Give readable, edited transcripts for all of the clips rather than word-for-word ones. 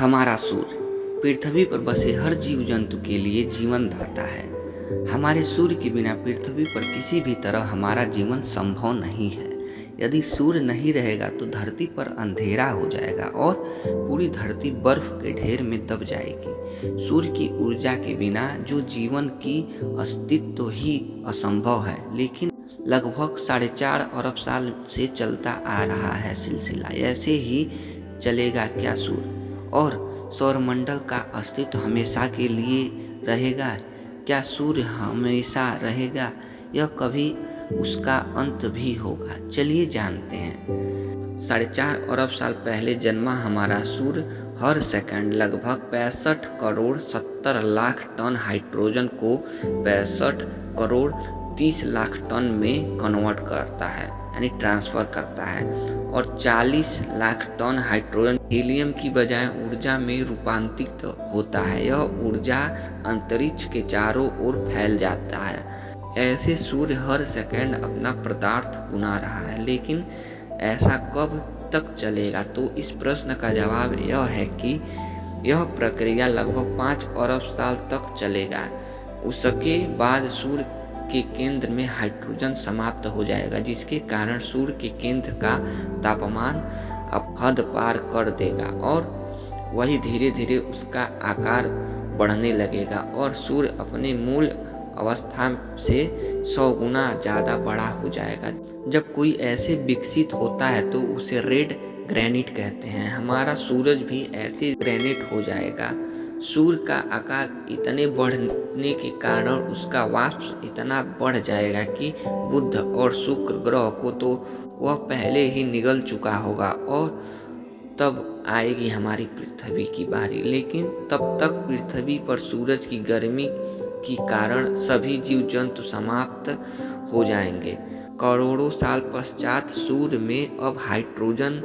हमारा सूर्य पृथ्वी पर बसे हर जीव जंतु के लिए जीवन दाता है। हमारे सूर्य के बिना पृथ्वी पर किसी भी तरह हमारा जीवन संभव नहीं है। यदि सूर्य नहीं रहेगा तो धरती पर अंधेरा हो जाएगा और पूरी धरती बर्फ के ढेर में दब जाएगी। सूर्य की ऊर्जा के बिना जो जीवन की अस्तित्व ही असंभव है, लेकिन लगभग 4.5 अरब साल से चलता आ रहा है सिलसिला। ऐसे ही चलेगा क्या सूर्य और सौरमंडल का अस्तित्व हमेशा के लिए रहेगा? क्या सूर्य हमेशा रहेगा या कभी उसका अंत भी होगा? चलिए जानते हैं। 4.5 अरब साल पहले जन्मा हमारा सूर्य हर सेकंड लगभग 65 करोड़ 70 लाख टन हाइड्रोजन को 65 करोड़ 30 लाख टन में कन्वर्ट करता है, यानी ट्रांसफर करता है, और 40 लाख टन हाइड्रोजन हीलियम की बजाय ऊर्जा में रूपांतरित होता है। यह ऊर्जा अंतरिक्ष के चारों ओर फैल जाता है। ऐसे सूर्य हर सेकंड अपना पदार्थ बुना रहा है, लेकिन ऐसा कब तक चलेगा? तो इस प्रश्न का जवाब यह है कि यह प्रक्रिया लगभग 5 अरब साल तक चलेगा। उसके बाद सूर्य के केंद्र में हाइड्रोजन समाप्त हो जाएगा, जिसके कारण सूर्य के केंद्र का तापमान अब हद पार कर देगा और वही धीरे धीरे उसका आकार बढ़ने लगेगा और सूर्य अपने मूल अवस्था से 100 गुना ज़्यादा बड़ा हो जाएगा। जब कोई ऐसे विकसित होता है तो उसे रेड ग्रेनिट कहते हैं। हमारा सूरज भी ऐसे ग्रेनिट हो जाएगा। सूर्य का आकार इतने बढ़ने के कारण उसका वाष्प इतना बढ़ जाएगा कि बुध और शुक्र ग्रह को तो वह पहले ही निगल चुका होगा और तब आएगी हमारी पृथ्वी की बारी। लेकिन तब तक पृथ्वी पर सूरज की गर्मी के कारण सभी जीव जंतु समाप्त हो जाएंगे। करोड़ों साल पश्चात सूर्य में अब हाइड्रोजन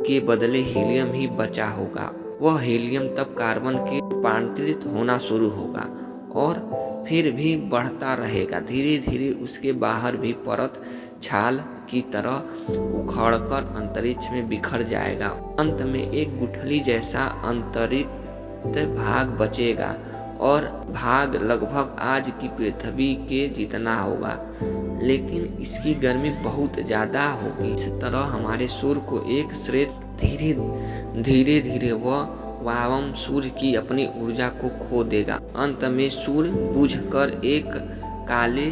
के बदले हीलियम ही बचा होगा। वह हीलियम तब कार्बन के रूपांतरित होना शुरू होगा और फिर भी बढ़ता रहेगा। धीरे धीरे उसके बाहर भी परत छाल की तरह उखड़कर अंतरिक्ष में बिखर जाएगा। अंत में एक गुठली जैसा अंतरिक्ष भाग बचेगा और भाग लगभग आज की पृथ्वी के जितना होगा, लेकिन इसकी गर्मी बहुत ज़्यादा होगी। इस तरह हमारे सूर्य को एक श्रेत धीरे धीरे वह वायम सूर्य की अपनी ऊर्जा को खो देगा। अंत में सूर्य बुझकर एक काले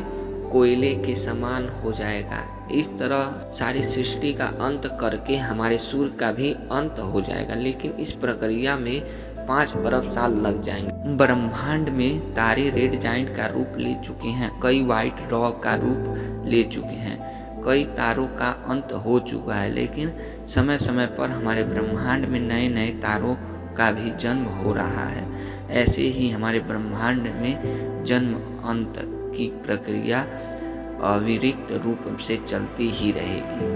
कोयले के समान हो जाएगा। इस तरह सारी सृष्टि का अंत करके हमारे सूर्य का भी अंत हो जाएगा, लेकिन इस प्रक्रिया में 5 अरब साल लग जाएंगे। ब्रह्मांड में तारे रेड जाइंट का रूप ले चुके हैं, कई व्हाइट रॉक का रूप ले चुके हैं, कई तारों का अंत हो चुका है, लेकिन समय समय पर हमारे ब्रह्मांड में नए नए तारों का भी जन्म हो रहा है। ऐसे ही हमारे ब्रह्मांड में जन्म अंत की प्रक्रिया अविरत रूप से चलती ही रहेगी।